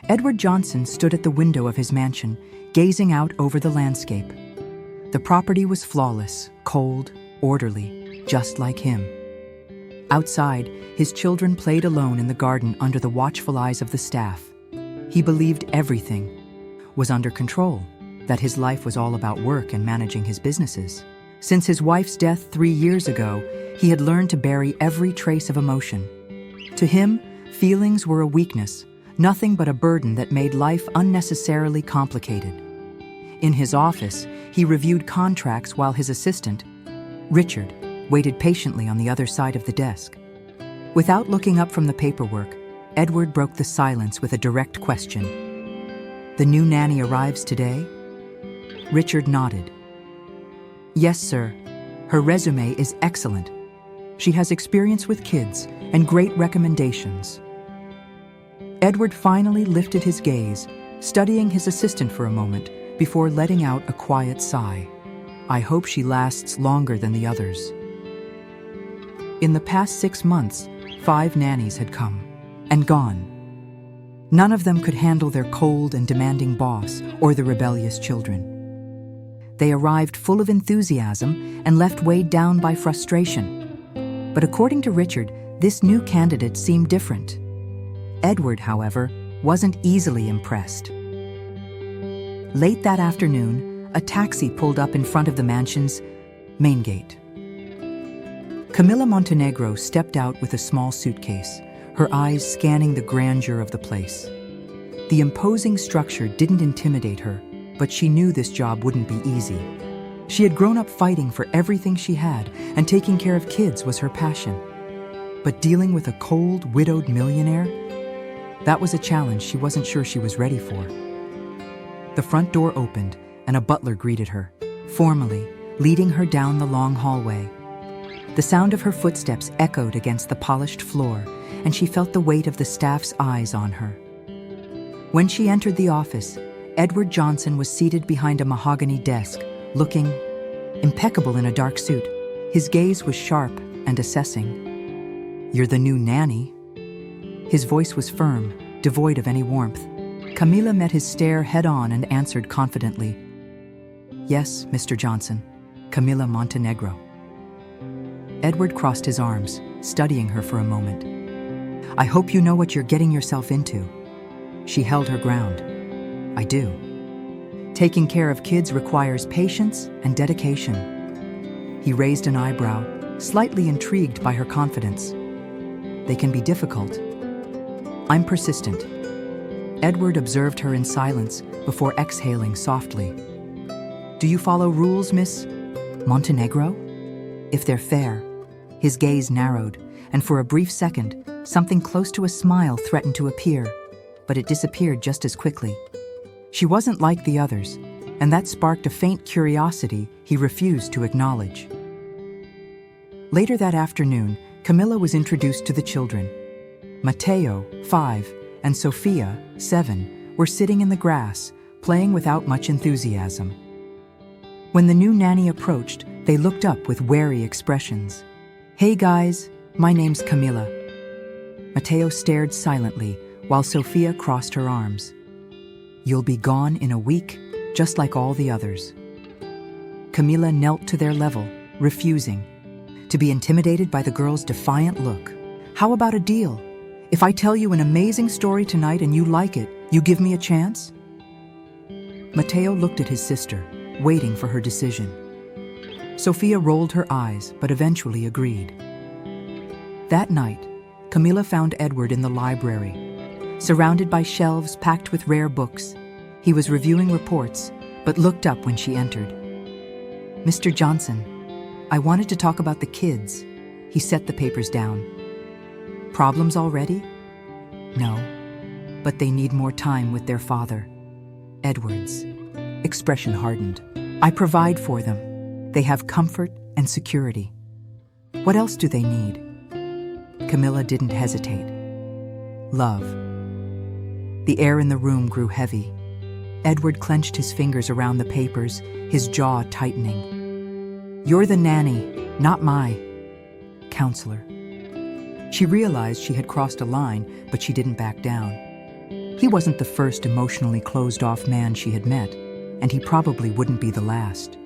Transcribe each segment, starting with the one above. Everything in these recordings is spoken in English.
Edward Johnson stood at the window of his mansion, gazing out over the landscape. The property was flawless, cold, orderly, just like him. Outside, his children played alone in the garden under the watchful eyes of the staff. He believed everything was under control, that his life was all about work and managing his businesses. Since his wife's death 3 years ago, he had learned to bury every trace of emotion. To him, feelings were a weakness, nothing but a burden that made life unnecessarily complicated. In his office, he reviewed contracts while his assistant, Richard, waited patiently on the other side of the desk. Without looking up from the paperwork, Edward broke the silence with a direct question. "The new nanny arrives today?" Richard nodded. "Yes, sir. Her resume is excellent. She has experience with kids and great recommendations." Edward finally lifted his gaze, studying his assistant for a moment before letting out a quiet sigh. "I hope she lasts longer than the others." In the past 6 months, 5 nannies had come and gone. None of them could handle their cold and demanding boss or the rebellious children. They arrived full of enthusiasm and left weighed down by frustration. But according to Richard, this new candidate seemed different. Edward, however, wasn't easily impressed. Late that afternoon, a taxi pulled up in front of the mansion's main gate. Camilla Montenegro stepped out with a small suitcase, her eyes scanning the grandeur of the place. The imposing structure didn't intimidate her, but she knew this job wouldn't be easy. She had grown up fighting for everything she had, and taking care of kids was her passion. But dealing with a cold, widowed millionaire? That was a challenge she wasn't sure she was ready for. The front door opened, and a butler greeted her, formally, leading her down the long hallway. The sound of her footsteps echoed against the polished floor, and she felt the weight of the staff's eyes on her. When she entered the office, Edward Johnson was seated behind a mahogany desk, looking impeccable in a dark suit. His gaze was sharp and assessing. "You're the new nanny?" His voice was firm, devoid of any warmth. Camilla met his stare head-on and answered confidently, "Yes, Mr. Johnson, Camilla Montenegro." Edward crossed his arms, studying her for a moment. "I hope you know what you're getting yourself into." She held her ground. "I do. Taking care of kids requires patience and dedication." He raised an eyebrow, slightly intrigued by her confidence. "They can be difficult." "I'm persistent." Edward observed her in silence before exhaling softly. "Do you follow rules, Miss Montenegro?" "If they're fair." His gaze narrowed, and for a brief second, something close to a smile threatened to appear, but it disappeared just as quickly. She wasn't like the others, and that sparked a faint curiosity he refused to acknowledge. Later that afternoon, Camilla was introduced to the children. Matteo, 5, and Sophia, 7, were sitting in the grass, playing without much enthusiasm. When the new nanny approached, they looked up with wary expressions. "Hey guys, my name's Camilla." Matteo stared silently, while Sophia crossed her arms. "You'll be gone in a week, just like all the others." Camilla knelt to their level, refusing to be intimidated by the girl's defiant look. "How about a deal? If I tell you an amazing story tonight and you like it, you give me a chance?" Matteo looked at his sister, waiting for her decision. Sophia rolled her eyes, but eventually agreed. That night, Camilla found Edward in the library. Surrounded by shelves packed with rare books, he was reviewing reports, but looked up when she entered. "Mr. Johnson, I wanted to talk about the kids." He set the papers down. "Problems already?" "No, but they need more time with their father." Edward's expression hardened. "I provide for them. They have comfort and security. What else do they need?" Camilla didn't hesitate. "Love." The air in the room grew heavy. Edward clenched his fingers around the papers, his jaw tightening. "You're the nanny, not my counselor." She realized she had crossed a line, but she didn't back down. He wasn't the first emotionally closed-off man she had met, and he probably wouldn't be the last.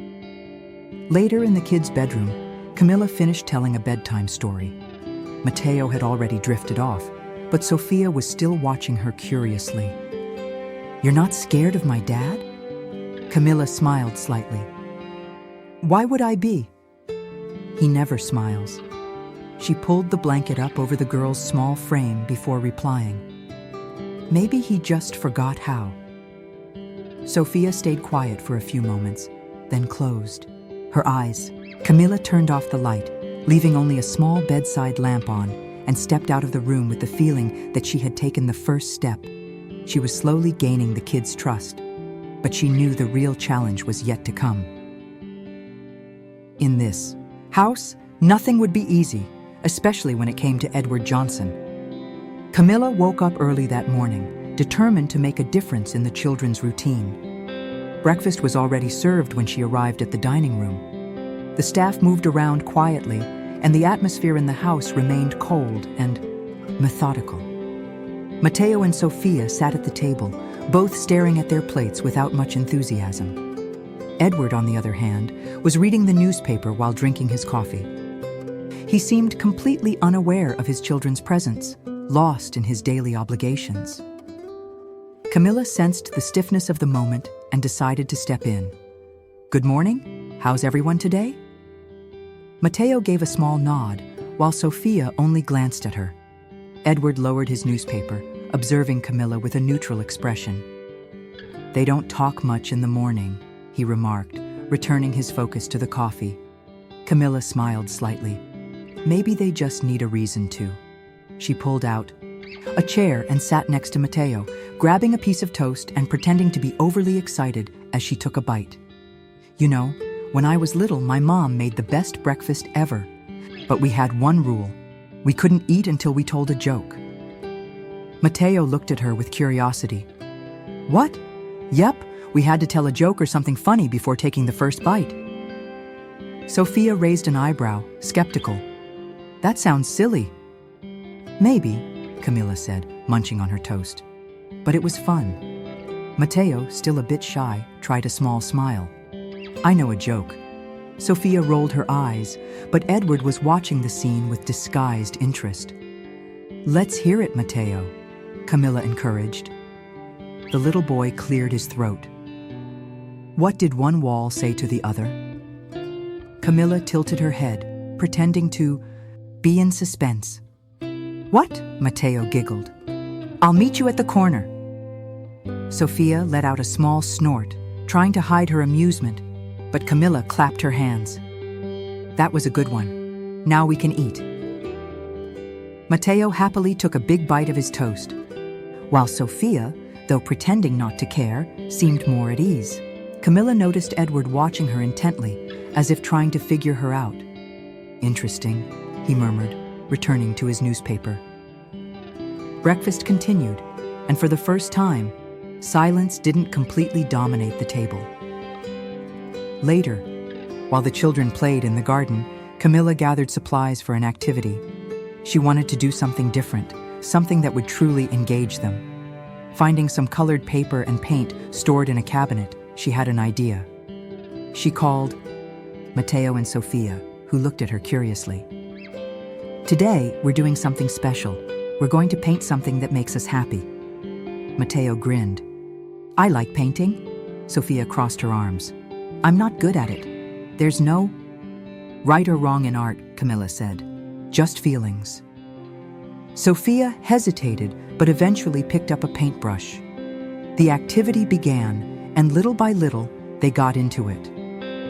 Later in the kids' bedroom, Camilla finished telling a bedtime story. Matteo had already drifted off, but Sophia was still watching her curiously. "You're not scared of my dad?" Camilla smiled slightly. "Why would I be?" "He never smiles." She pulled the blanket up over the girl's small frame before replying. "Maybe he just forgot how." Sophia stayed quiet for a few moments, then closed her eyes. Camilla turned off the light, leaving only a small bedside lamp on, and stepped out of the room with the feeling that she had taken the first step. She was slowly gaining the kids' trust, but she knew the real challenge was yet to come. In this house, nothing would be easy, especially when it came to Edward Johnson. Camilla woke up early that morning, determined to make a difference in the children's routine. Breakfast was already served when she arrived at the dining room. The staff moved around quietly, and the atmosphere in the house remained cold and methodical. Matteo and Sophia sat at the table, both staring at their plates without much enthusiasm. Edward, on the other hand, was reading the newspaper while drinking his coffee. He seemed completely unaware of his children's presence, lost in his daily obligations. Camilla sensed the stiffness of the moment and decided to step in. "Good morning. How's everyone today?" Matteo gave a small nod, while Sophia only glanced at her. Edward lowered his newspaper, observing Camilla with a neutral expression. "They don't talk much in the morning," he remarked, returning his focus to the coffee. Camilla smiled slightly. "Maybe they just need a reason to." She pulled out a chair and sat next to Matteo, grabbing a piece of toast and pretending to be overly excited as she took a bite. "You know, when I was little, my mom made the best breakfast ever. But we had one rule. We couldn't eat until we told a joke." Matteo looked at her with curiosity. "What?" "Yep, we had to tell a joke or something funny before taking the first bite." Sophia raised an eyebrow, skeptical. "That sounds silly." "Maybe," Camilla said, munching on her toast. "But it was fun." Matteo, still a bit shy, tried a small smile. "I know a joke." Sophia rolled her eyes, but Edward was watching the scene with disguised interest. "Let's hear it, Matteo," Camilla encouraged. The little boy cleared his throat. "What did one wall say to the other?" Camilla tilted her head, pretending to be in suspense. "What?" Matteo giggled. "I'll meet you at the corner." Sophia let out a small snort, trying to hide her amusement, but Camilla clapped her hands. "That was a good one. Now we can eat." Matteo happily took a big bite of his toast, while Sophia, though pretending not to care, seemed more at ease. Camilla noticed Edward watching her intently, as if trying to figure her out. "Interesting," he murmured, returning to his newspaper. Breakfast continued, and for the first time, silence didn't completely dominate the table. Later, while the children played in the garden, Camilla gathered supplies for an activity. She wanted to do something different, something that would truly engage them. Finding some colored paper and paint stored in a cabinet, she had an idea. She called Matteo and Sophia, who looked at her curiously. "Today, we're doing something special. We're going to paint something that makes us happy." Matteo grinned. "I like painting." Sophia crossed her arms. "I'm not good at it. There's no right or wrong in art," Camilla said. "Just feelings." Sophia hesitated, but eventually picked up a paintbrush. The activity began, and little by little, they got into it.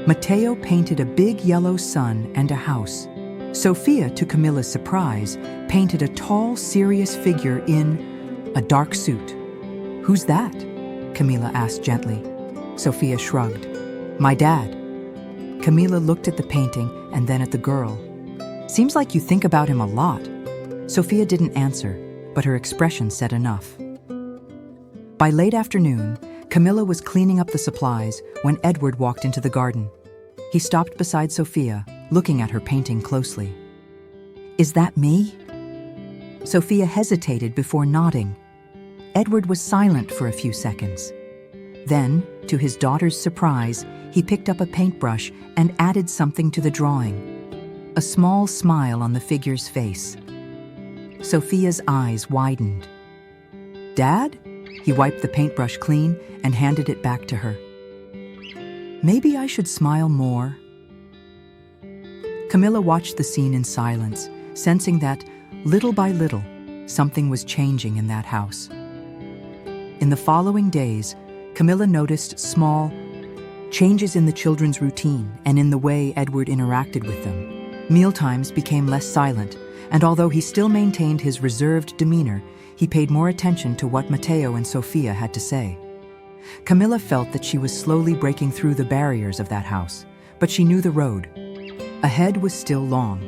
Matteo painted a big yellow sun and a house. Sophia, to Camilla's surprise, painted a tall, serious figure in a dark suit. "Who's that?" Camilla asked gently. Sophia shrugged. "My dad." Camilla looked at the painting and then at the girl. "Seems like you think about him a lot." Sophia didn't answer, but her expression said enough. By late afternoon, Camilla was cleaning up the supplies when Edward walked into the garden. He stopped beside Sophia, looking at her painting closely. "Is that me?" Sophia hesitated before nodding. Edward was silent for a few seconds. Then, to his daughter's surprise, he picked up a paintbrush and added something to the drawing. A small smile on the figure's face. Sophia's eyes widened. "Dad?" He wiped the paintbrush clean and handed it back to her. "Maybe I should smile more." Camilla watched the scene in silence, sensing that, little by little, something was changing in that house. In the following days, Camilla noticed small changes in the children's routine and in the way Edward interacted with them. Mealtimes became less silent, and although he still maintained his reserved demeanor, he paid more attention to what Matteo and Sophia had to say. Camilla felt that she was slowly breaking through the barriers of that house, but she knew the road. Ahead was still long.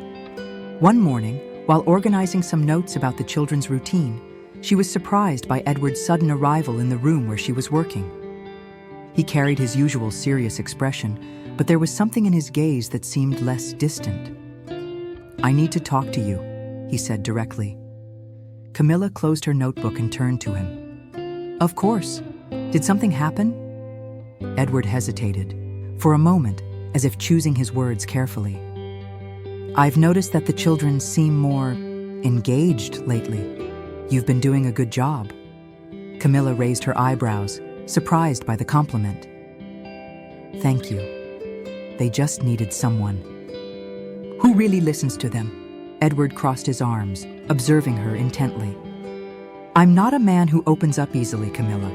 One morning, while organizing some notes about the children's routine, she was surprised by Edward's sudden arrival in the room where she was working. He carried his usual serious expression, but there was something in his gaze that seemed less distant. "I need to talk to you," he said directly. Camilla closed her notebook and turned to him. "Of course. Did something happen?" Edward hesitated, for a moment, as if choosing his words carefully. "I've noticed that the children seem more engaged lately. You've been doing a good job." Camilla raised her eyebrows, surprised by the compliment. "Thank you. They just needed someone who really listens to them." Edward crossed his arms, observing her intently. "I'm not a man who opens up easily, Camilla.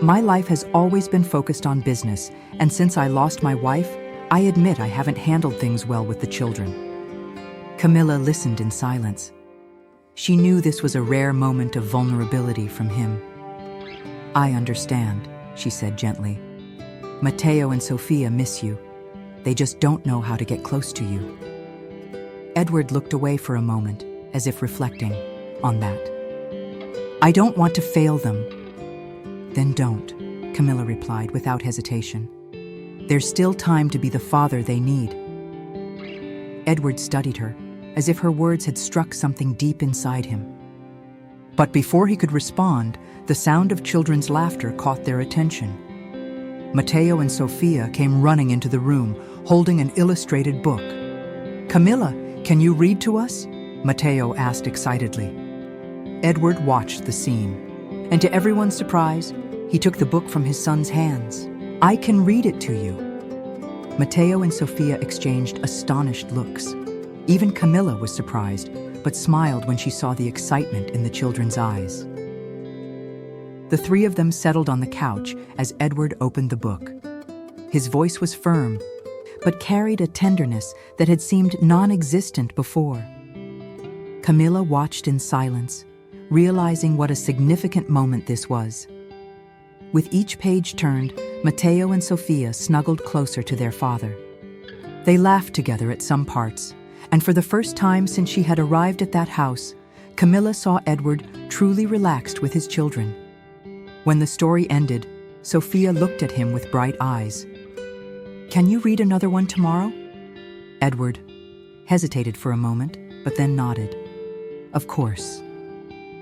My life has always been focused on business, and since I lost my wife, I admit I haven't handled things well with the children." Camilla listened in silence. She knew this was a rare moment of vulnerability from him. "I understand," she said gently. "Matteo and Sophia miss you. They just don't know how to get close to you." Edward looked away for a moment, as if reflecting on that. "I don't want to fail them." "Then don't," Camilla replied without hesitation. "There's still time to be the father they need." Edward studied her, as if her words had struck something deep inside him. But before he could respond, the sound of children's laughter caught their attention. Matteo and Sophia came running into the room, holding an illustrated book. "Camilla, can you read to us?" Matteo asked excitedly. Edward watched the scene, and to everyone's surprise, he took the book from his son's hands. "I can read it to you." Matteo and Sophia exchanged astonished looks. Even Camilla was surprised, but smiled when she saw the excitement in the children's eyes. The three of them settled on the couch as Edward opened the book. His voice was firm, but carried a tenderness that had seemed non-existent before. Camilla watched in silence, realizing what a significant moment this was. With each page turned, Matteo and Sophia snuggled closer to their father. They laughed together at some parts, and for the first time since she had arrived at that house, Camilla saw Edward truly relaxed with his children. When the story ended, Sophia looked at him with bright eyes. "Can you read another one tomorrow?" Edward hesitated for a moment, but then nodded. "Of course."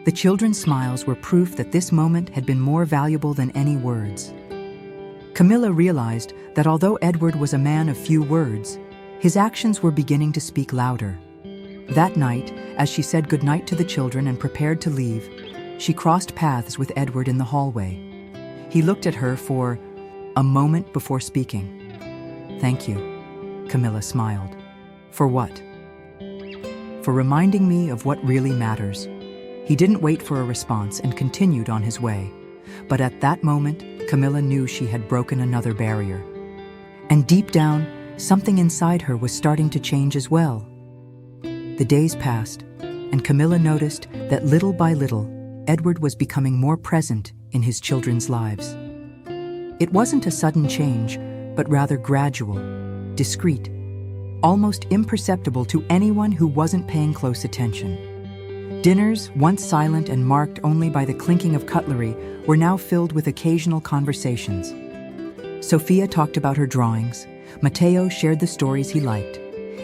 The children's smiles were proof that this moment had been more valuable than any words. Camilla realized that although Edward was a man of few words, his actions were beginning to speak louder. That night, as she said goodnight to the children and prepared to leave, she crossed paths with Edward in the hallway. He looked at her for a moment before speaking. "Thank you," Camilla smiled. "For what?" "For reminding me of what really matters." He didn't wait for a response and continued on his way. But at that moment, Camilla knew she had broken another barrier. And deep down, something inside her was starting to change as well. The days passed, and Camilla noticed that little by little, Edward was becoming more present in his children's lives. It wasn't a sudden change, but rather gradual, discreet, almost imperceptible to anyone who wasn't paying close attention. Dinners, once silent and marked only by the clinking of cutlery, were now filled with occasional conversations. Sophia talked about her drawings, Matteo shared the stories he liked,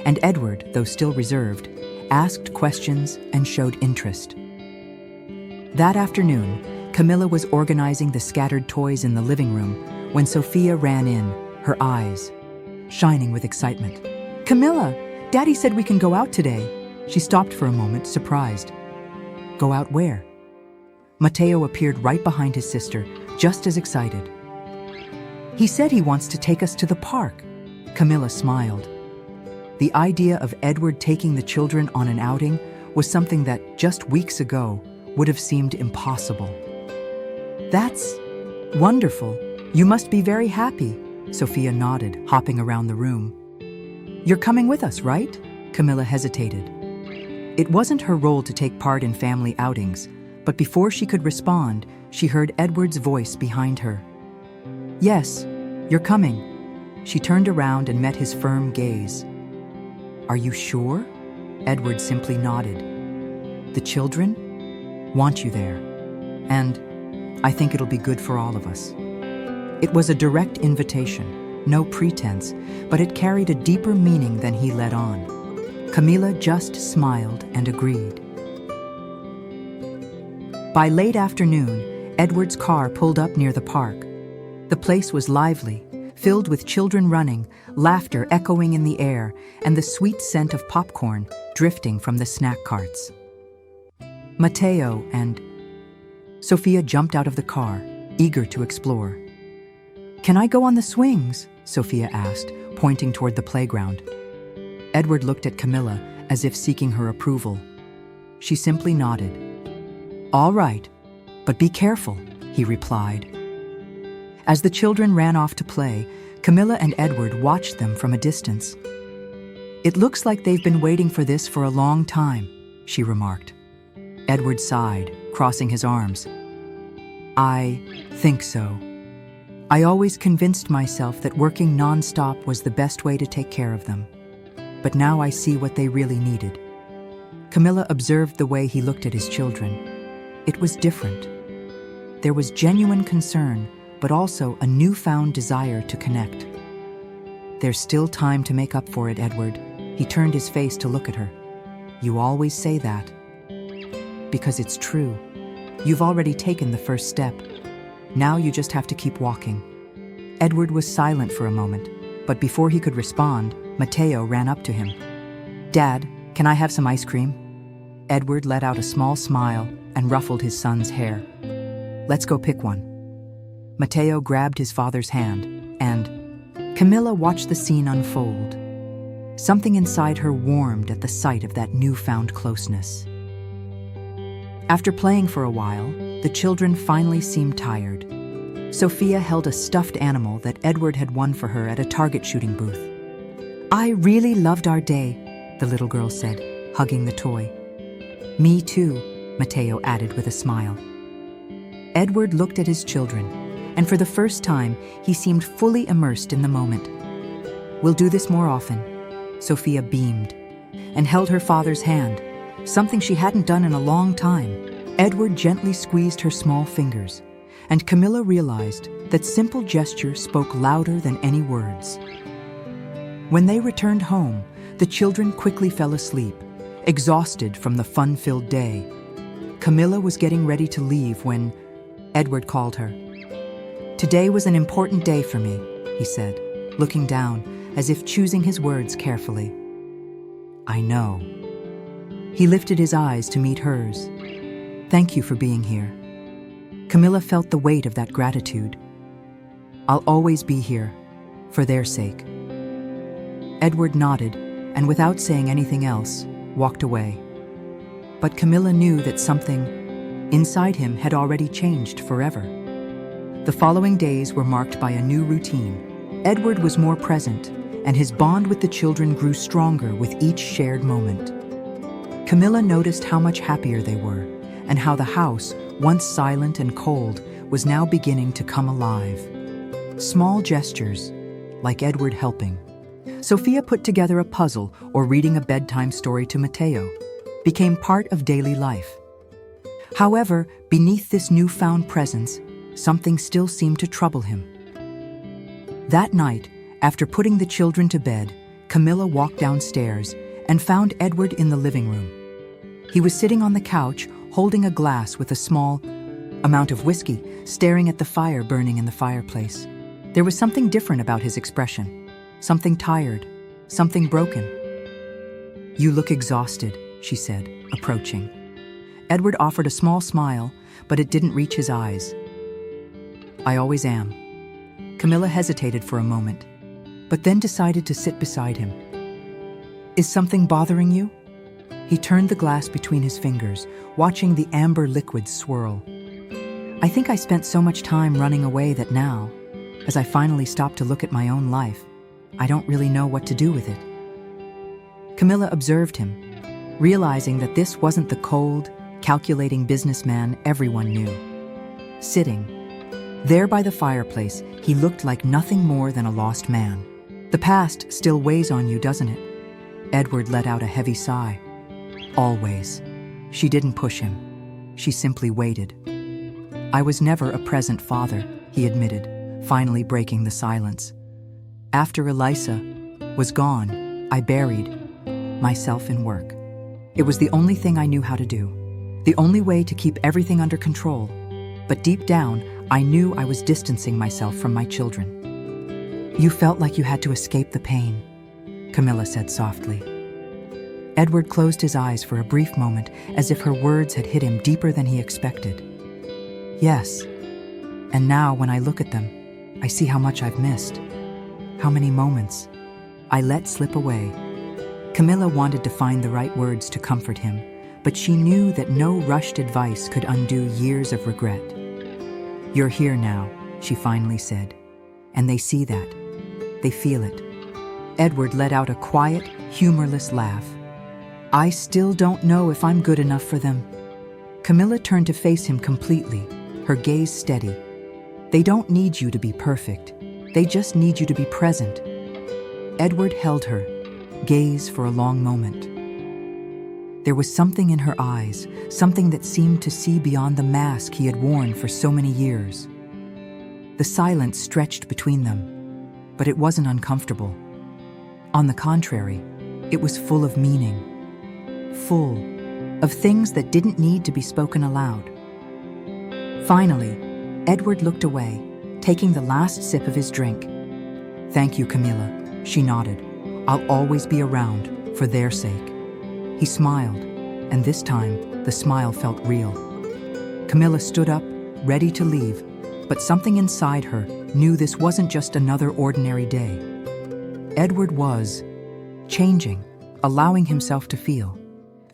and Edward, though still reserved, asked questions and showed interest. That afternoon, Camilla was organizing the scattered toys in the living room when Sophia ran in, her eyes shining with excitement. "Camilla, Daddy said we can go out today." She stopped for a moment, surprised. "Go out where?" Matteo appeared right behind his sister, just as excited. "He said he wants to take us to the park." Camilla smiled. The idea of Edward taking the children on an outing was something that, just weeks ago, would have seemed impossible. "That's wonderful. You must be very happy." Sophia nodded, hopping around the room. "You're coming with us, right?" Camilla hesitated. It wasn't her role to take part in family outings, but before she could respond, she heard Edward's voice behind her. "Yes, you're coming." She turned around and met his firm gaze. "Are you sure?" Edward simply nodded. "The children want you there, and I think it'll be good for all of us." It was a direct invitation, no pretense, but it carried a deeper meaning than he let on. Camilla just smiled and agreed. By late afternoon, Edward's car pulled up near the park. The place was lively, filled with children running, laughter echoing in the air, and the sweet scent of popcorn drifting from the snack carts. Matteo and Sophia jumped out of the car, eager to explore. "Can I go on the swings?" Sophia asked, pointing toward the playground. Edward looked at Camilla as if seeking her approval. She simply nodded. "All right, but be careful," he replied. As the children ran off to play, Camilla and Edward watched them from a distance. "It looks like they've been waiting for this for a long time," she remarked. Edward sighed, crossing his arms. "I think so. I always convinced myself that working non-stop was the best way to take care of them. But now I see what they really needed." Camilla observed the way he looked at his children. It was different. There was genuine concern, but also a newfound desire to connect. "There's still time to make up for it, Edward." He turned his face to look at her. "You always say that." "Because it's true. You've already taken the first step. Now you just have to keep walking." Edward was silent for a moment, but before he could respond, Matteo ran up to him. "Dad, can I have some ice cream?" Edward let out a small smile and ruffled his son's hair. "Let's go pick one." Matteo grabbed his father's hand, and Camilla watched the scene unfold. Something inside her warmed at the sight of that newfound closeness. After playing for a while, the children finally seemed tired. Sophia held a stuffed animal that Edward had won for her at a target shooting booth. "I really loved our day," the little girl said, hugging the toy. "Me too," Matteo added with a smile. Edward looked at his children, and for the first time, he seemed fully immersed in the moment. "We'll do this more often," Sophia beamed, and held her father's hand, something she hadn't done in a long time. Edward gently squeezed her small fingers, and Camilla realized that simple gesture spoke louder than any words. When they returned home, the children quickly fell asleep, exhausted from the fun-filled day. Camilla was getting ready to leave when Edward called her. "Today was an important day for me," he said, looking down as if choosing his words carefully. "I know." He lifted his eyes to meet hers. "Thank you for being here." Camilla felt the weight of that gratitude. "I'll always be here, for their sake." Edward nodded, and without saying anything else, walked away. But Camilla knew that something inside him had already changed forever. The following days were marked by a new routine. Edward was more present, and his bond with the children grew stronger with each shared moment. Camilla noticed how much happier they were, and how the house, once silent and cold, was now beginning to come alive. Small gestures, like Edward helping. Sophia put together a puzzle or reading a bedtime story to Matteo, became part of daily life. However, beneath this newfound presence, something still seemed to trouble him. That night, after putting the children to bed, Camilla walked downstairs and found Edward in the living room. He was sitting on the couch, holding a glass with a small amount of whiskey, staring at the fire burning in the fireplace. There was something different about his expression, something tired, something broken. "You look exhausted," she said, approaching. Edward offered a small smile, but it didn't reach his eyes. "I always am." Camilla hesitated for a moment, but then decided to sit beside him. "Is something bothering you?" He turned the glass between his fingers, watching the amber liquid swirl. "I think I spent so much time running away that now, as I finally stopped to look at my own life, I don't really know what to do with it." Camilla observed him, realizing that this wasn't the cold, calculating businessman everyone knew. Sitting there by the fireplace, he looked like nothing more than a lost man. "The past still weighs on you, doesn't it?" Edward let out a heavy sigh. "Always." She didn't push him. She simply waited. "I was never a present father," he admitted, finally breaking the silence. "After Elisa was gone, I buried myself in work. It was the only thing I knew how to do, the only way to keep everything under control. But deep down, I knew I was distancing myself from my children." "You felt like you had to escape the pain," Camilla said softly. Edward closed his eyes for a brief moment, as if her words had hit him deeper than he expected. "Yes. And now, when I look at them, I see how much I've missed. How many moments I let slip away." Camilla wanted to find the right words to comfort him, but she knew that no rushed advice could undo years of regret. "You're here now," she finally said, "and they see that. They feel it." Edward let out a quiet, humorless laugh. "I still don't know if I'm good enough for them." Camilla turned to face him completely, her gaze steady. "They don't need you to be perfect. They just need you to be present." Edward held her gaze for a long moment. There was something in her eyes, something that seemed to see beyond the mask he had worn for so many years. The silence stretched between them, but it wasn't uncomfortable. On the contrary, it was full of meaning, full of things that didn't need to be spoken aloud. Finally, Edward looked away, taking the last sip of his drink. "Thank you, Camilla," she nodded. "I'll always be around, for their sake." He smiled, and this time, the smile felt real. Camilla stood up, ready to leave, but something inside her knew this wasn't just another ordinary day. Edward was changing, allowing himself to feel,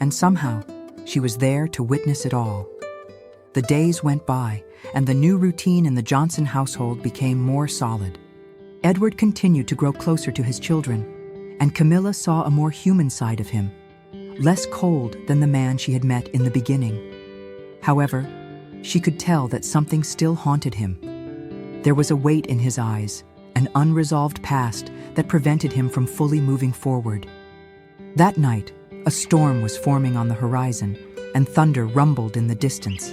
and somehow, she was there to witness it all. The days went by, and the new routine in the Johnson household became more solid. Edward continued to grow closer to his children, and Camilla saw a more human side of him, less cold than the man she had met in the beginning. However, she could tell that something still haunted him. There was a weight in his eyes, an unresolved past that prevented him from fully moving forward. That night, a storm was forming on the horizon, and thunder rumbled in the distance.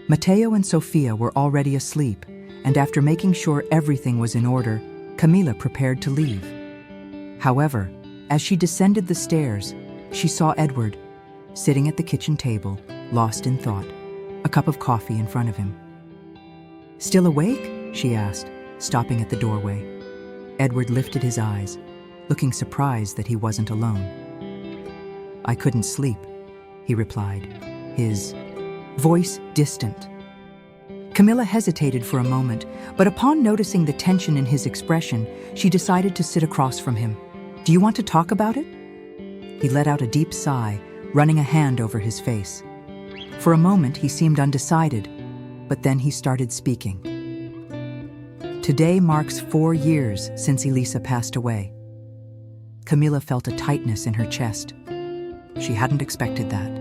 Matteo and Sofia were already asleep, and after making sure everything was in order, Camilla prepared to leave. However, as she descended the stairs, she saw Edward, sitting at the kitchen table, lost in thought, a cup of coffee in front of him. "Still awake?" she asked, stopping at the doorway. Edward lifted his eyes, looking surprised that he wasn't alone. "I couldn't sleep," he replied, his voice distant. Camilla hesitated for a moment, but upon noticing the tension in his expression, she decided to sit across from him. "Do you want to talk about it?" He let out a deep sigh, running a hand over his face. For a moment, he seemed undecided, but then he started speaking. "Today marks 4 years since Elisa passed away." Camilla felt a tightness in her chest. She hadn't expected that.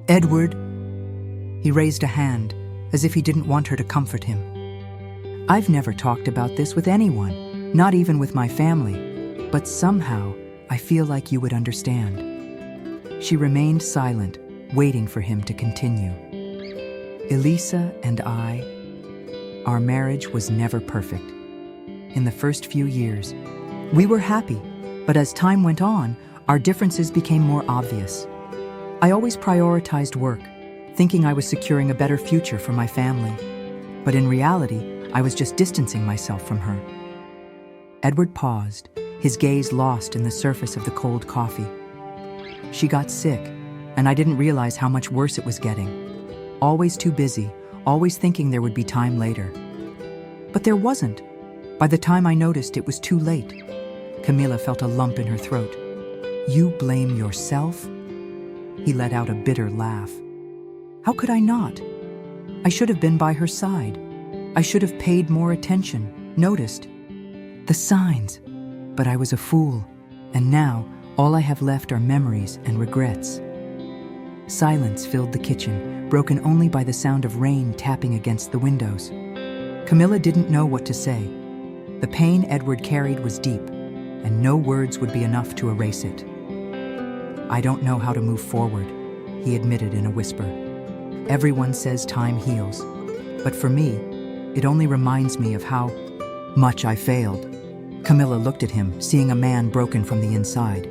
"Edward," he raised a hand, as if he didn't want her to comfort him. "I've never talked about this with anyone, not even with my family, but somehow I feel like you would understand." She remained silent, waiting for him to continue. "Elisa and our marriage was never perfect. In the first few years, we were happy, but as time went on, our differences became more obvious. I always prioritized work, thinking I was securing a better future for my family. But in reality, I was just distancing myself from her. Edward paused, his gaze lost in the surface of the cold coffee. She got sick, and I didn't realize how much worse it was getting. Always too busy, always thinking there would be time later. But there wasn't. By the time I noticed, it was too late. Camilla felt a lump in her throat. You blame yourself? He let out a bitter laugh. How could I not? I should have been by her side. I should have paid more attention, noticed the signs. But I was a fool, and now all I have left are memories and regrets. Silence filled the kitchen, broken only by the sound of rain tapping against the windows. Camilla didn't know what to say. The pain Edward carried was deep, and no words would be enough to erase it. I don't know how to move forward, he admitted in a whisper. Everyone says time heals, but for me, it only reminds me of how much I failed. Camilla looked at him, seeing a man broken from the inside.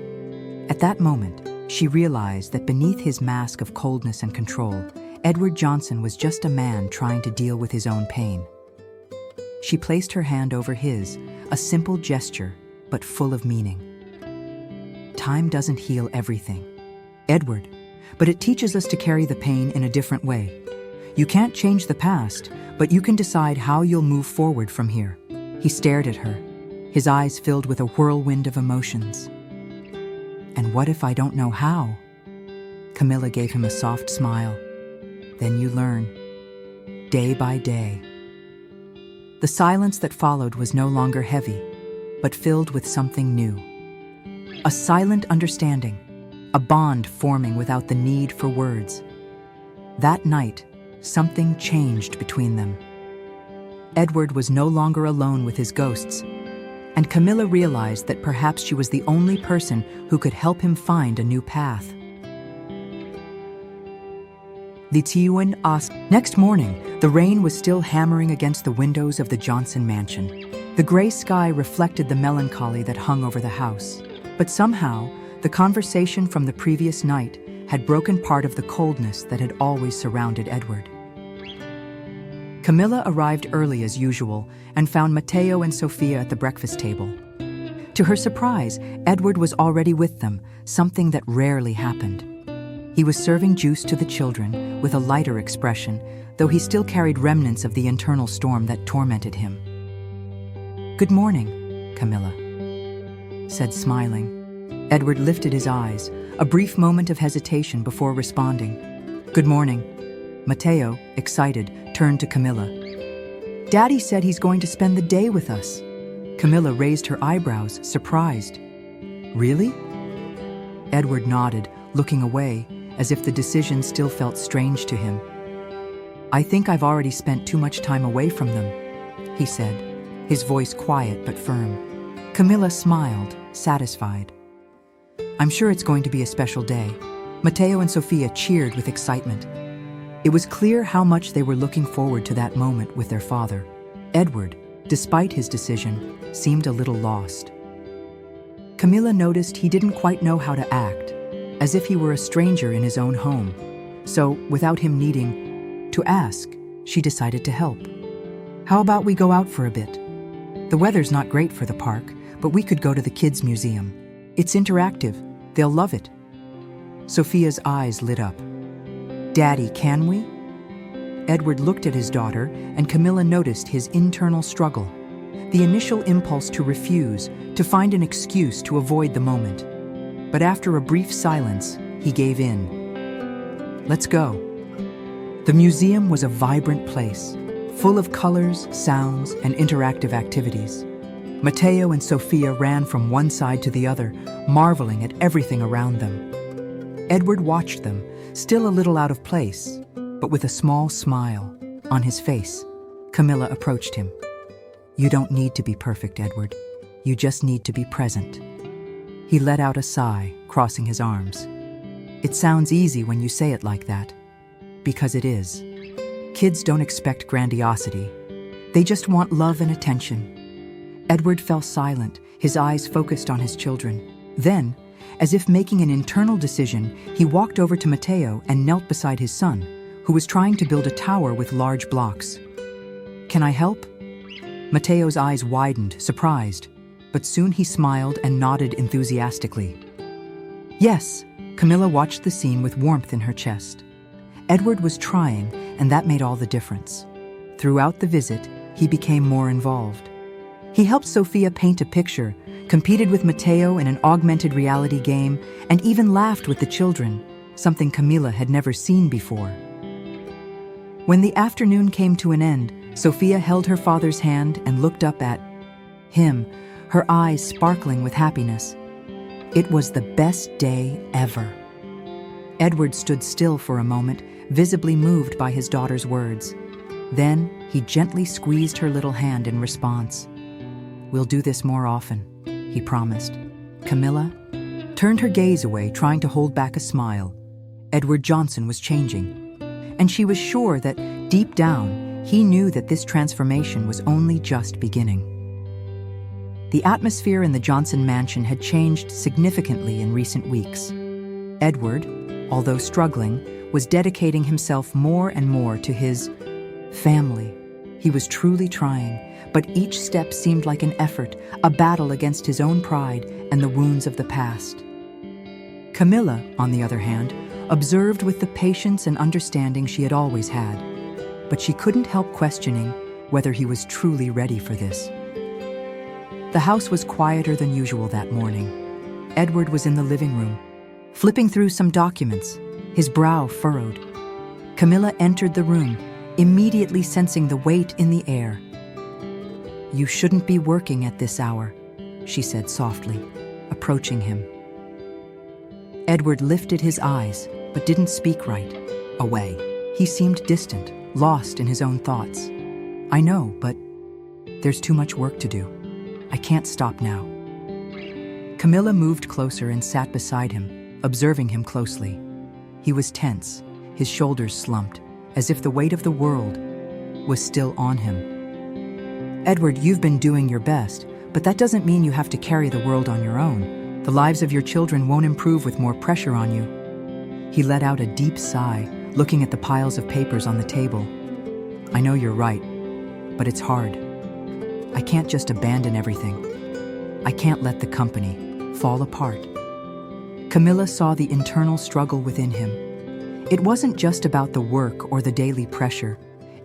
At that moment, she realized that beneath his mask of coldness and control, Edward Johnson was just a man trying to deal with his own pain. She placed her hand over his, a simple gesture, but full of meaning. Time doesn't heal everything, Edward, but it teaches us to carry the pain in a different way. You can't change the past, but you can decide how you'll move forward from here. He stared at her, his eyes filled with a whirlwind of emotions. And what if I don't know how? Camilla gave him a soft smile. Then you learn, day by day. The silence that followed was no longer heavy, but filled with something new. A silent understanding, a bond forming without the need for words. That night, something changed between them. Edward was no longer alone with his ghosts, and Camilla realized that perhaps she was the only person who could help him find a new path. Next morning, the rain was still hammering against the windows of the Johnson mansion. The gray sky reflected the melancholy that hung over the house. But somehow, the conversation from the previous night had broken part of the coldness that had always surrounded Edward. Camilla arrived early as usual and found Matteo and Sofia at the breakfast table. To her surprise, Edward was already with them, something that rarely happened. He was serving juice to the children with a lighter expression, though he still carried remnants of the internal storm that tormented him. "Good morning, Camilla," said smiling. Edward lifted his eyes, a brief moment of hesitation before responding. "Good morning." Matteo, excited, turned to Camilla. "Daddy said he's going to spend the day with us." Camilla raised her eyebrows, surprised. "Really?" Edward nodded, looking away, as if the decision still felt strange to him. "I think I've already spent too much time away from them," he said, his voice quiet but firm. Camilla smiled, satisfied. "I'm sure it's going to be a special day." Matteo and Sofia cheered with excitement. It was clear how much they were looking forward to that moment with their father. Edward, despite his decision, seemed a little lost. Camilla noticed he didn't quite know how to act, as if he were a stranger in his own home. So, without him needing to ask, she decided to help. "How about we go out for a bit? The weather's not great for the park, but we could go to the kids' museum. It's interactive. They'll love it." Sophia's eyes lit up. "Daddy, can we?" Edward looked at his daughter, and Camilla noticed his internal struggle. The initial impulse to refuse, to find an excuse to avoid the moment. But after a brief silence, he gave in. "Let's go." The museum was a vibrant place, full of colors, sounds, and interactive activities. Matteo and Sofia ran from one side to the other, marveling at everything around them. Edward watched them, still a little out of place, but with a small smile on his face. Camilla approached him. "You don't need to be perfect, Edward. You just need to be present." He let out a sigh, crossing his arms. "It sounds easy when you say it like that, because it is. Kids don't expect grandiosity. They just want love and attention." Edward fell silent, his eyes focused on his children. Then, as if making an internal decision, he walked over to Matteo and knelt beside his son, who was trying to build a tower with large blocks. "Can I help?" Matteo's eyes widened, surprised, but soon he smiled and nodded enthusiastically. "Yes," Camilla watched the scene with warmth in her chest. Edward was trying, and that made all the difference. Throughout the visit, he became more involved. He helped Sofia paint a picture, competed with Matteo in an augmented reality game, and even laughed with the children, something Camilla had never seen before. When the afternoon came to an end, Sofia held her father's hand and looked up at him, her eyes sparkling with happiness. It was the best day ever. Edward stood still for a moment, visibly moved by his daughter's words. Then he gently squeezed her little hand in response. "We'll do this more often," he promised. Camilla turned her gaze away, trying to hold back a smile. Edward Johnson was changing, and she was sure that, deep down, he knew that this transformation was only just beginning. The atmosphere in the Johnson mansion had changed significantly in recent weeks. Edward, although struggling, was dedicating himself more and more to his family. He was truly trying, but each step seemed like an effort, a battle against his own pride and the wounds of the past. Camilla, on the other hand, observed with the patience and understanding she had always had, but she couldn't help questioning whether he was truly ready for this. The house was quieter than usual that morning. Edward was in the living room, flipping through some documents, his brow furrowed. Camilla entered the room, immediately sensing the weight in the air. "You shouldn't be working at this hour," she said softly, approaching him. Edward lifted his eyes, but didn't speak right away. He seemed distant, lost in his own thoughts. "I know, but there's too much work to do. I can't stop now." Camilla moved closer and sat beside him, observing him closely. He was tense, his shoulders slumped, as if the weight of the world was still on him. "Edward, you've been doing your best, but that doesn't mean you have to carry the world on your own. The lives of your children won't improve with more pressure on you." He let out a deep sigh, looking at the piles of papers on the table. "I know you're right, but it's hard. I can't just abandon everything. I can't let the company fall apart." Camilla saw the internal struggle within him. It wasn't just about the work or the daily pressure.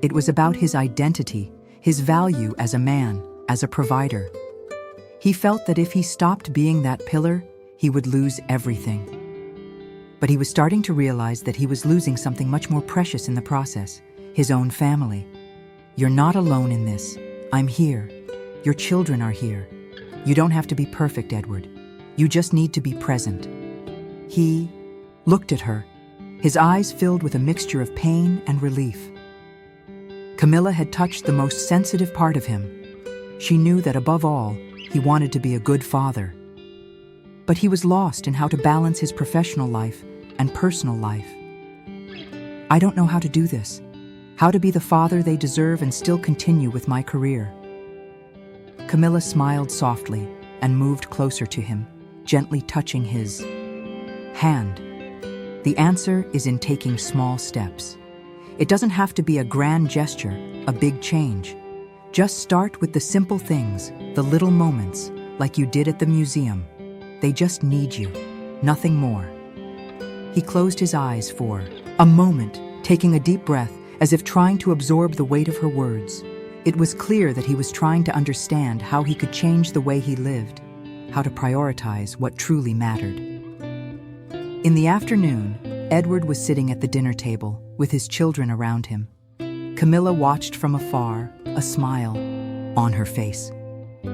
It was about his identity, his value as a man, as a provider. He felt that if he stopped being that pillar, he would lose everything. But he was starting to realize that he was losing something much more precious in the process, his own family. "You're not alone in this. I'm here. Your children are here. You don't have to be perfect, Edward. You just need to be present." He looked at her, his eyes filled with a mixture of pain and relief. Camilla had touched the most sensitive part of him. She knew that above all, he wanted to be a good father. But he was lost in how to balance his professional life and personal life. "I don't know how to do this, how to be the father they deserve and still continue with my career." Camilla smiled softly and moved closer to him, gently touching his hand. "The answer is in taking small steps. It doesn't have to be a grand gesture, a big change. Just start with the simple things, the little moments, like you did at the museum. They just need you, nothing more." He closed his eyes for a moment, taking a deep breath, as if trying to absorb the weight of her words. It was clear that he was trying to understand how he could change the way he lived, how to prioritize what truly mattered. In the afternoon, Edward was sitting at the dinner table, with his children around him. Camilla watched from afar, a smile on her face.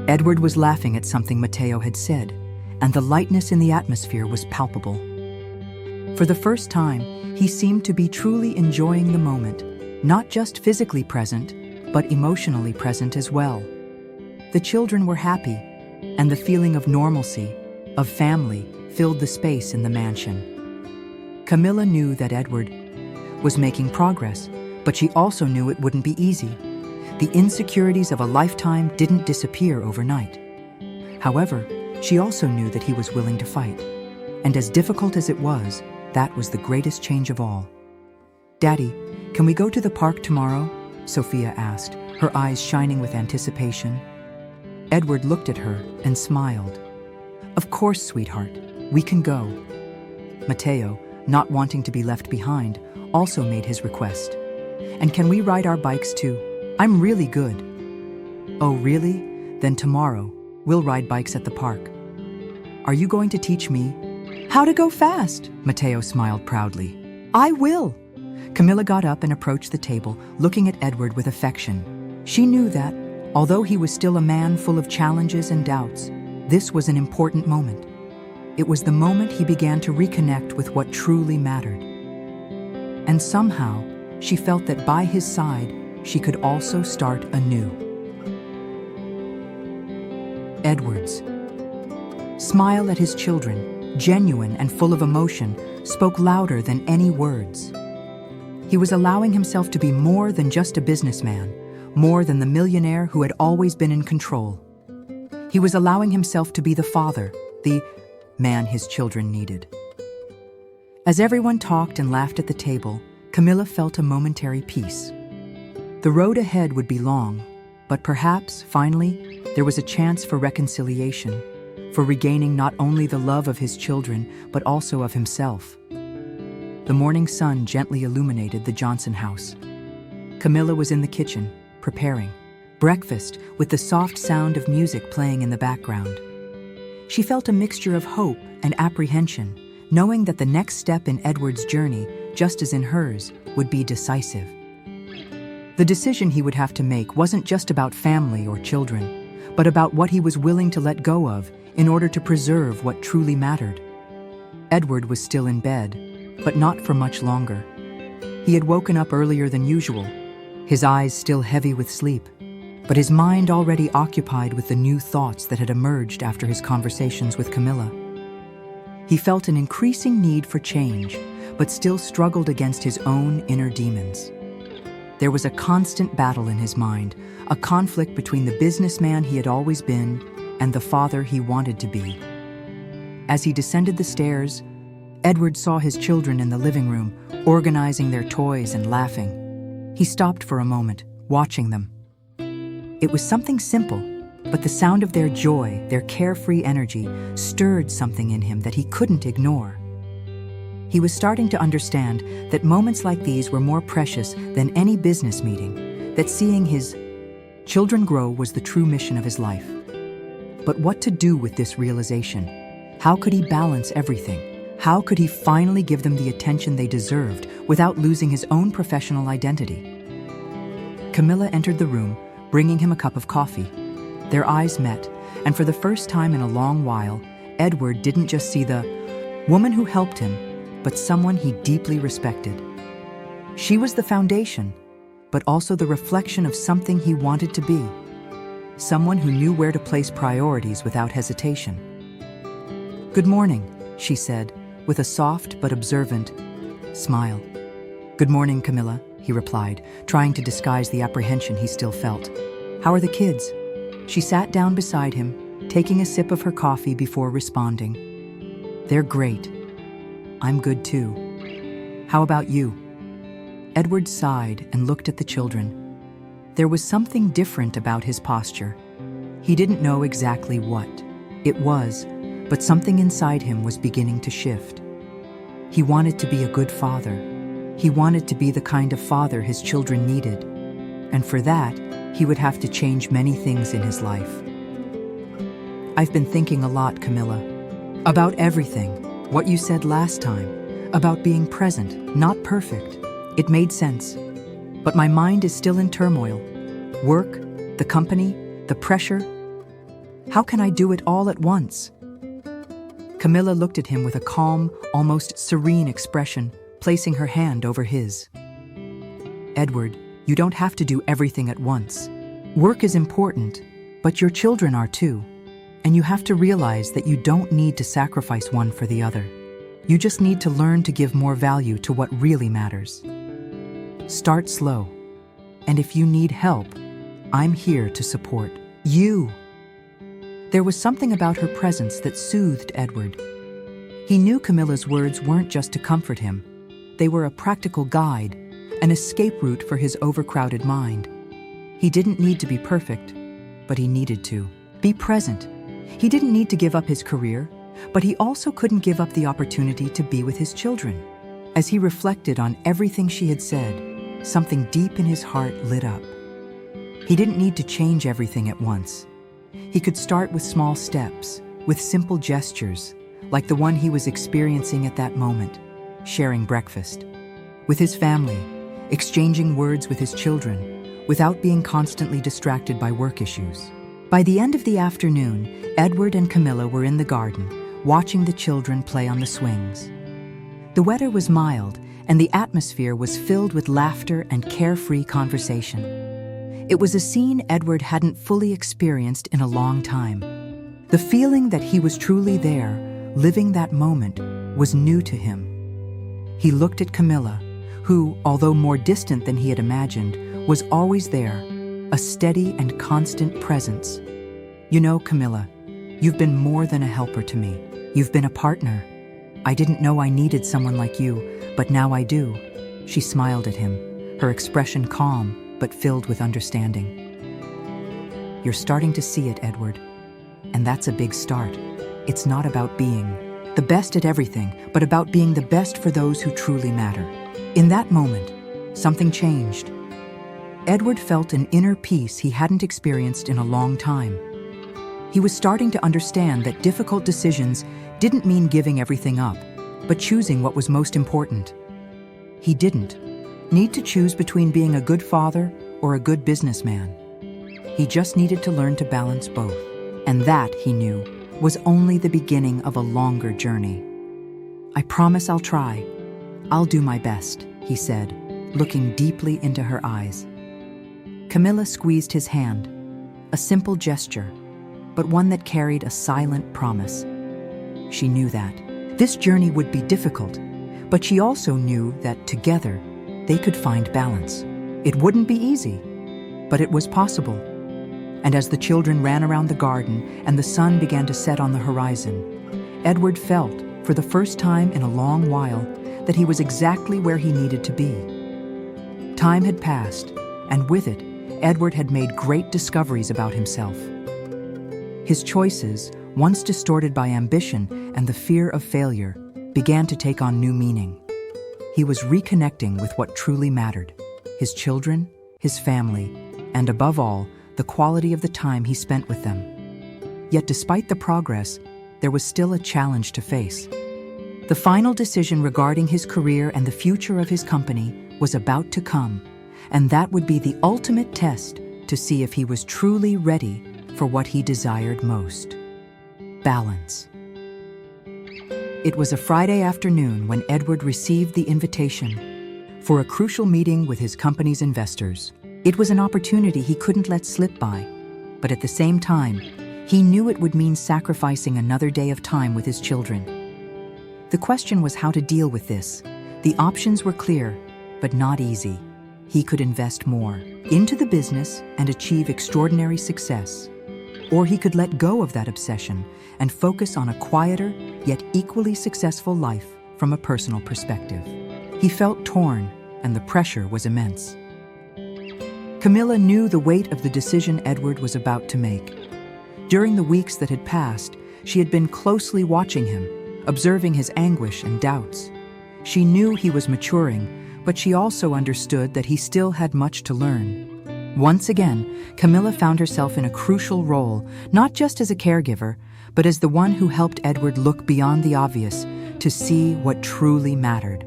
Edward was laughing at something Matteo had said, and the lightness in the atmosphere was palpable. For the first time, he seemed to be truly enjoying the moment, not just physically present, but emotionally present as well. The children were happy, and the feeling of normalcy, of family, filled the space in the mansion. Camilla knew that Edward was making progress, but she also knew it wouldn't be easy. The insecurities of a lifetime didn't disappear overnight. However, she also knew that he was willing to fight. And as difficult as it was, that was the greatest change of all. "Daddy, Can we go to the park tomorrow? Sophia asked, her eyes shining with anticipation. Edward looked at her and smiled. Of course, sweetheart, we can go. Matteo, not wanting to be left behind, also made his request. And can we ride our bikes too? I'm really good. Oh, really? Then tomorrow, we'll ride bikes at the park. Are you going to teach me how to go fast? Matteo smiled proudly. I will. Camilla got up and approached the table, looking at Edward with affection. She knew that, although he was still a man full of challenges and doubts, this was an important moment. It was the moment he began to reconnect with what truly mattered. And somehow, she felt that by his side, she could also start anew. Edward's smile at his children, genuine and full of emotion, spoke louder than any words. He was allowing himself to be more than just a businessman, more than the millionaire who had always been in control. He was allowing himself to be the father, the man his children needed. As everyone talked and laughed at the table, Camilla felt a momentary peace. The road ahead would be long, but perhaps, finally, there was a chance for reconciliation, for regaining not only the love of his children, but also of himself. The morning sun gently illuminated the Johnson house. Camilla was in the kitchen, preparing breakfast with the soft sound of music playing in the background. She felt a mixture of hope and apprehension, knowing that the next step in Edward's journey, just as in hers, would be decisive. The decision he would have to make wasn't just about family or children, but about what he was willing to let go of in order to preserve what truly mattered. Edward was still in bed, but not for much longer. He had woken up earlier than usual, his eyes still heavy with sleep, but his mind already occupied with the new thoughts that had emerged after his conversations with Camilla. He felt an increasing need for change, but still struggled against his own inner demons. There was a constant battle in his mind, a conflict between the businessman he had always been and the father he wanted to be. As he descended the stairs, Edward saw his children in the living room, organizing their toys and laughing. He stopped for a moment, watching them. It was something simple, but the sound of their joy, their carefree energy, stirred something in him that he couldn't ignore. He was starting to understand that moments like these were more precious than any business meeting, that seeing his children grow was the true mission of his life. But what to do with this realization? How could he balance everything? How could he finally give them the attention they deserved without losing his own professional identity? Camilla entered the room, bringing him a cup of coffee. Their eyes met, and for the first time in a long while, Edward didn't just see the woman who helped him, but someone he deeply respected. She was the foundation, but also the reflection of something he wanted to be. Someone who knew where to place priorities without hesitation. "Good morning," she said, with a soft but observant smile. "Good morning, Camilla," he replied, trying to disguise the apprehension he still felt. "How are the kids?" She sat down beside him, taking a sip of her coffee before responding. "They're great. I'm good too. How about you?" Edward sighed and looked at the children. There was something different about his posture. He didn't know exactly what it was, but something inside him was beginning to shift. He wanted to be a good father. He wanted to be the kind of father his children needed. And for that, he would have to change many things in his life. "I've been thinking a lot, Camilla. About everything. What you said last time. About being present, not perfect. It made sense. But my mind is still in turmoil. Work, the company, the pressure. How can I do it all at once?" Camilla looked at him with a calm, almost serene expression, placing her hand over his. "Edward, you don't have to do everything at once. Work is important, but your children are too. And you have to realize that you don't need to sacrifice one for the other. You just need to learn to give more value to what really matters. Start slow. And if you need help, I'm here to support you." There was something about her presence that soothed Edward. He knew Camilla's words weren't just to comfort him. They were a practical guide, an escape route for his overcrowded mind. He didn't need to be perfect, but he needed to be present. He didn't need to give up his career, but he also couldn't give up the opportunity to be with his children. As he reflected on everything she had said, something deep in his heart lit up. He didn't need to change everything at once. He could start with small steps, with simple gestures, like the one he was experiencing at that moment, sharing breakfast with his family, exchanging words with his children, without being constantly distracted by work issues. By the end of the afternoon, Edward and Camilla were in the garden, watching the children play on the swings. The weather was mild, and the atmosphere was filled with laughter and carefree conversation. It was a scene Edward hadn't fully experienced in a long time. The feeling that he was truly there, living that moment, was new to him. He looked at Camilla, who, although more distant than he had imagined, was always there, a steady and constant presence. "You know, Camilla, you've been more than a helper to me. You've been a partner. I didn't know I needed someone like you, but now I do." She smiled at him, her expression calm but filled with understanding. "You're starting to see it, Edward. And that's a big start. It's not about being the best at everything, but about being the best for those who truly matter." In that moment, something changed. Edward felt an inner peace he hadn't experienced in a long time. He was starting to understand that difficult decisions didn't mean giving everything up, but choosing what was most important. He didn't need to choose between being a good father or a good businessman. He just needed to learn to balance both. And that, he knew, was only the beginning of a longer journey. "I promise I'll try. I'll do my best," he said, looking deeply into her eyes. Camilla squeezed his hand, a simple gesture, but one that carried a silent promise. She knew that this journey would be difficult, but she also knew that together they could find balance. It wouldn't be easy, but it was possible. And as the children ran around the garden and the sun began to set on the horizon, Edward felt, for the first time in a long while, that he was exactly where he needed to be. Time had passed, and with it, Edward had made great discoveries about himself. His choices, once distorted by ambition and the fear of failure, began to take on new meaning. He was reconnecting with what truly mattered: his children, his family, and above all, the quality of the time he spent with them. Yet despite the progress, there was still a challenge to face. The final decision regarding his career and the future of his company was about to come, and that would be the ultimate test to see if he was truly ready for what he desired most: balance. It was a Friday afternoon when Edward received the invitation for a crucial meeting with his company's investors. It was an opportunity he couldn't let slip by, but at the same time, he knew it would mean sacrificing another day of time with his children. The question was how to deal with this. The options were clear, but not easy. He could invest more into the business and achieve extraordinary success, or he could let go of that obsession and focus on a quieter, yet equally successful life from a personal perspective. He felt torn, and the pressure was immense. Camilla knew the weight of the decision Edward was about to make. During the weeks that had passed, she had been closely watching him, observing his anguish and doubts. She knew he was maturing, but she also understood that he still had much to learn. Once again, Camilla found herself in a crucial role, not just as a caregiver, but as the one who helped Edward look beyond the obvious to see what truly mattered.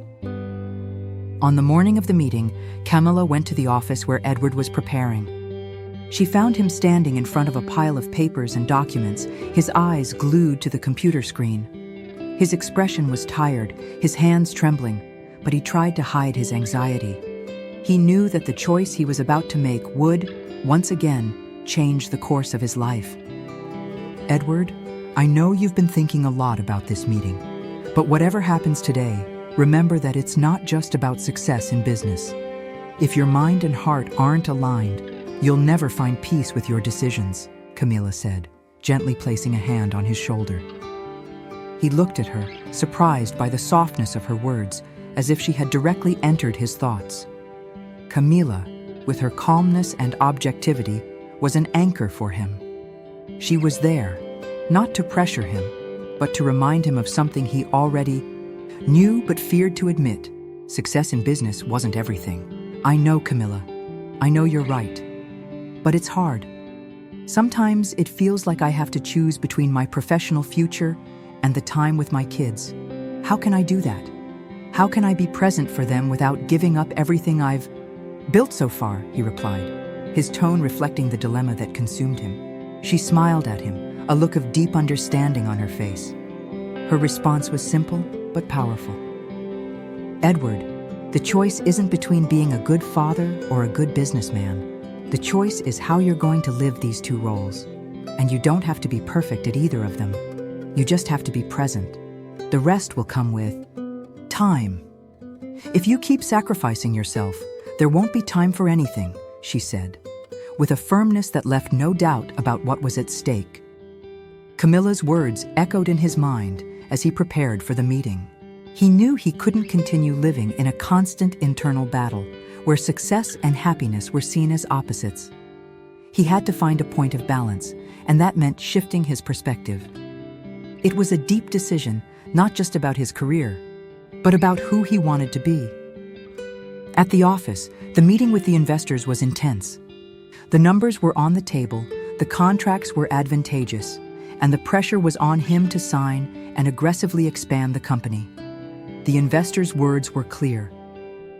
On the morning of the meeting, Camilla went to the office where Edward was preparing. She found him standing in front of a pile of papers and documents, his eyes glued to the computer screen. His expression was tired, his hands trembling, but he tried to hide his anxiety. He knew that the choice he was about to make would, once again, change the course of his life. "Edward, I know you've been thinking a lot about this meeting, but whatever happens today, remember that it's not just about success in business. If your mind and heart aren't aligned, you'll never find peace with your decisions," Camilla said, gently placing a hand on his shoulder. He looked at her, surprised by the softness of her words, as if she had directly entered his thoughts. Camila, with her calmness and objectivity, was an anchor for him. She was there, not to pressure him, but to remind him of something he already knew but feared to admit. Success in business wasn't everything. I know, Camila. I know you're right. But it's hard. Sometimes it feels like I have to choose between my professional future and the time with my kids. How can I do that? How can I be present for them without giving up everything I've built so far? He replied, his tone reflecting the dilemma that consumed him. She smiled at him, a look of deep understanding on her face. Her response was simple but powerful. Edward, the choice isn't between being a good father or a good businessman. The choice is how you're going to live these two roles. And you don't have to be perfect at either of them. You just have to be present. The rest will come with time. If you keep sacrificing yourself, there won't be time for anything, she said, with a firmness that left no doubt about what was at stake. Camilla's words echoed in his mind as he prepared for the meeting. He knew he couldn't continue living in a constant internal battle where success and happiness were seen as opposites. He had to find a point of balance, and that meant shifting his perspective. It was a deep decision, not just about his career, but about who he wanted to be. At the office, the meeting with the investors was intense. The numbers were on the table, the contracts were advantageous, and the pressure was on him to sign and aggressively expand the company. The investors' words were clear.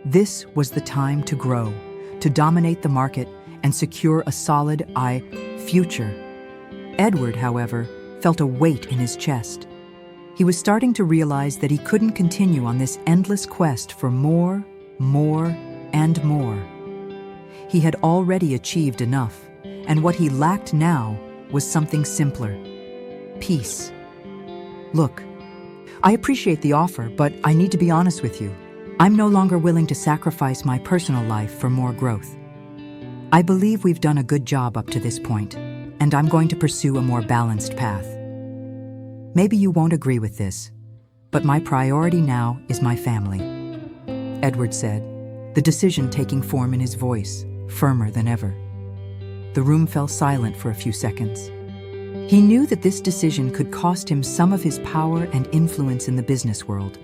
This was the time to grow, to dominate the market, and secure a solid future. Edward, however, felt a weight in his chest. He was starting to realize that he couldn't continue on this endless quest for more, and more. He had already achieved enough, and what he lacked now was something simpler: peace. Look, I appreciate the offer, but I need to be honest with you. I'm no longer willing to sacrifice my personal life for more growth. I believe we've done a good job up to this point, and I'm going to pursue a more balanced path. Maybe you won't agree with this, but my priority now is my family, Edward said, the decision taking form in his voice, firmer than ever. The room fell silent for a few seconds. He knew that this decision could cost him some of his power and influence in the business world.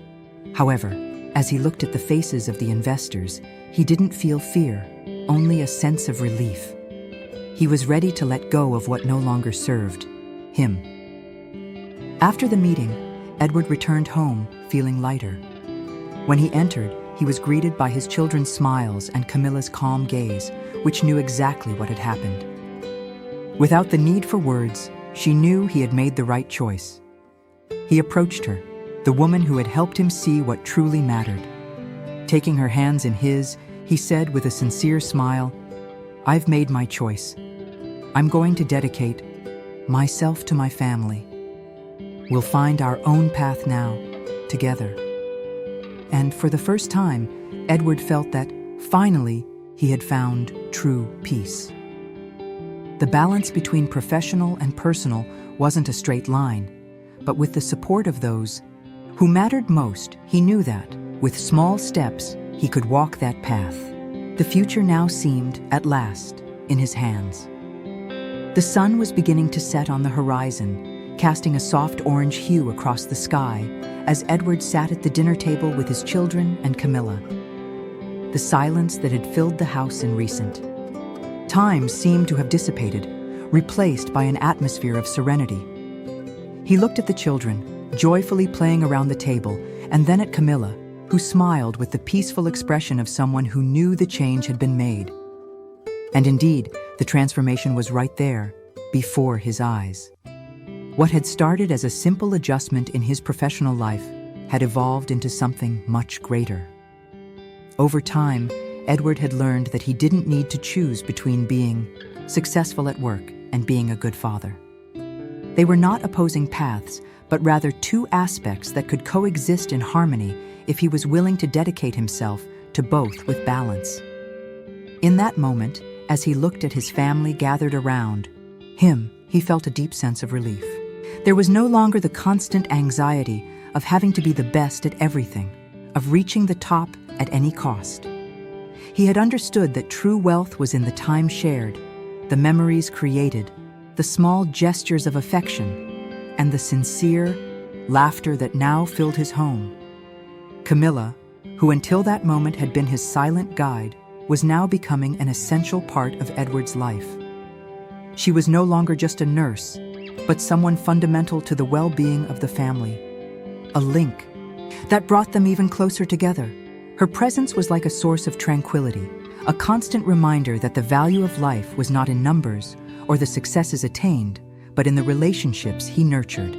However, as he looked at the faces of the investors, he didn't feel fear, only a sense of relief. He was ready to let go of what no longer served him. After the meeting, Edward returned home, feeling lighter. When he entered, he was greeted by his children's smiles and Camilla's calm gaze, which knew exactly what had happened. Without the need for words, she knew he had made the right choice. He approached her, the woman who had helped him see what truly mattered. Taking her hands in his, he said with a sincere smile, "I've made my choice. I'm going to dedicate myself to my family. We'll find our own path now, together." And for the first time, Edward felt that, finally, he had found true peace. The balance between professional and personal wasn't a straight line, but with the support of those who mattered most, he knew that, with small steps, he could walk that path. The future now seemed, at last, in his hands. The sun was beginning to set on the horizon, casting a soft orange hue across the sky as Edward sat at the dinner table with his children and Camilla. The silence that had filled the house in recent times seemed to have dissipated, replaced by an atmosphere of serenity. He looked at the children, joyfully playing around the table, and then at Camilla, who smiled with the peaceful expression of someone who knew the change had been made. And indeed, the transformation was right there, before his eyes. What had started as a simple adjustment in his professional life had evolved into something much greater. Over time, Edward had learned that he didn't need to choose between being successful at work and being a good father. They were not opposing paths, but rather two aspects that could coexist in harmony if he was willing to dedicate himself to both with balance. In that moment, as he looked at his family gathered around him, he felt a deep sense of relief. There was no longer the constant anxiety of having to be the best at everything, of reaching the top at any cost. He had understood that true wealth was in the time shared, the memories created, the small gestures of affection, and the sincere laughter that now filled his home. Camilla, who until that moment had been his silent guide, was now becoming an essential part of Edward's life. She was no longer just a nurse, but someone fundamental to the well-being of the family. A link that brought them even closer together. Her presence was like a source of tranquility, a constant reminder that the value of life was not in numbers or the successes attained, but in the relationships he nurtured.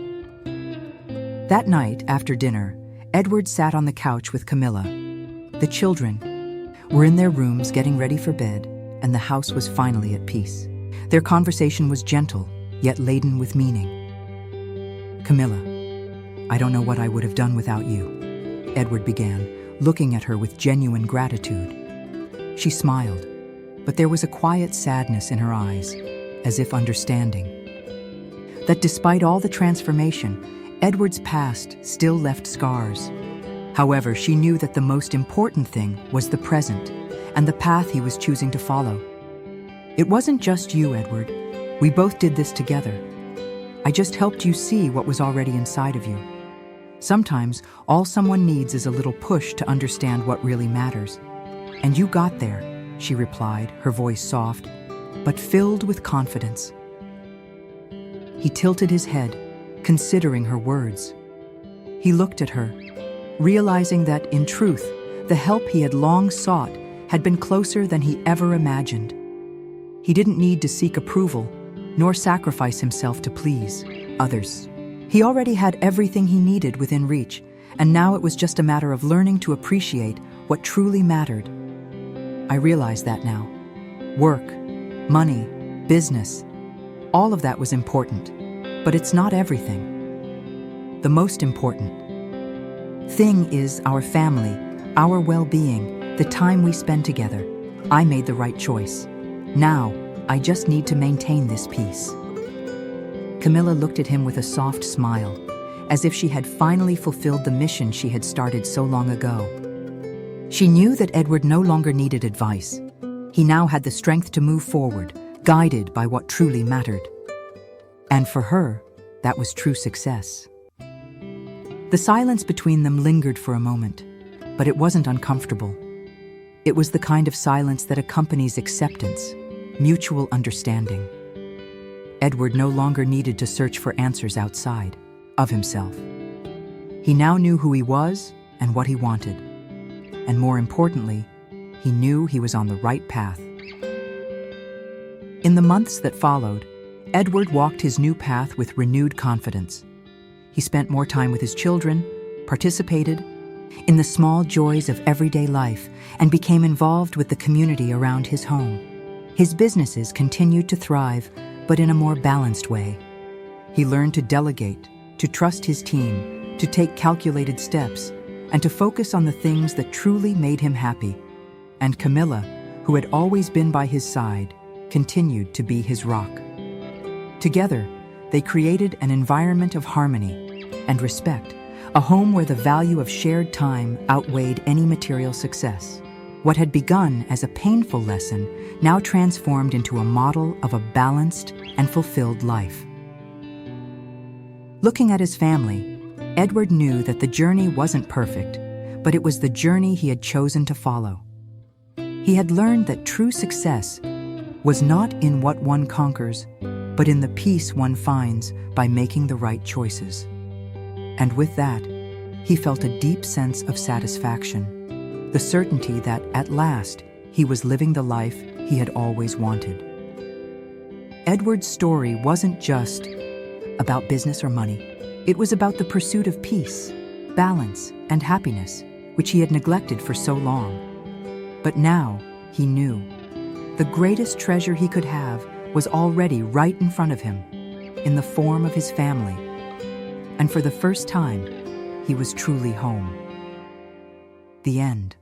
That night, after dinner, Edward sat on the couch with Camilla. The children were in their rooms getting ready for bed, and the house was finally at peace. Their conversation was gentle, yet laden with meaning. "Camilla, I don't know what I would have done without you," Edward began, looking at her with genuine gratitude. She smiled, but there was a quiet sadness in her eyes, as if understanding that despite all the transformation, Edward's past still left scars. However, she knew that the most important thing was the present and the path he was choosing to follow. "It wasn't just you, Edward. We both did this together. I just helped you see what was already inside of you. Sometimes, all someone needs is a little push to understand what really matters. And you got there," she replied, her voice soft, but filled with confidence. He tilted his head, considering her words. He looked at her, realizing that, in truth, the help he had long sought had been closer than he ever imagined. He didn't need to seek approval, nor sacrifice himself to please others. He already had everything he needed within reach, and now it was just a matter of learning to appreciate what truly mattered. "I realize that now. Work, money, business, all of that was important, but it's not everything. The most important thing is our family, our well-being, the time we spend together. I made the right choice. Now, I just need to maintain this peace." Camilla looked at him with a soft smile, as if she had finally fulfilled the mission she had started so long ago. She knew that Edward no longer needed advice. He now had the strength to move forward, guided by what truly mattered. And for her, that was true success. The silence between them lingered for a moment, but it wasn't uncomfortable. It was the kind of silence that accompanies acceptance, mutual understanding. Edward no longer needed to search for answers outside of himself. He now knew who he was and what he wanted. And more importantly, he knew he was on the right path. In the months that followed, Edward walked his new path with renewed confidence. He spent more time with his children, participated in the small joys of everyday life, and became involved with the community around his home. His businesses continued to thrive, but in a more balanced way. He learned to delegate, to trust his team, to take calculated steps, and to focus on the things that truly made him happy. And Camilla, who had always been by his side, continued to be his rock. Together, they created an environment of harmony and respect, a home where the value of shared time outweighed any material success. What had begun as a painful lesson now transformed into a model of a balanced and fulfilled life. Looking at his family, Edward knew that the journey wasn't perfect, but it was the journey he had chosen to follow. He had learned that true success was not in what one conquers, but in the peace one finds by making the right choices. And with that, he felt a deep sense of satisfaction, the certainty that, at last, he was living the life he had always wanted. Edward's story wasn't just about business or money. It was about the pursuit of peace, balance, and happiness, which he had neglected for so long. But now, he knew, the greatest treasure he could have was already right in front of him, in the form of his family. And for the first time, he was truly home. The end.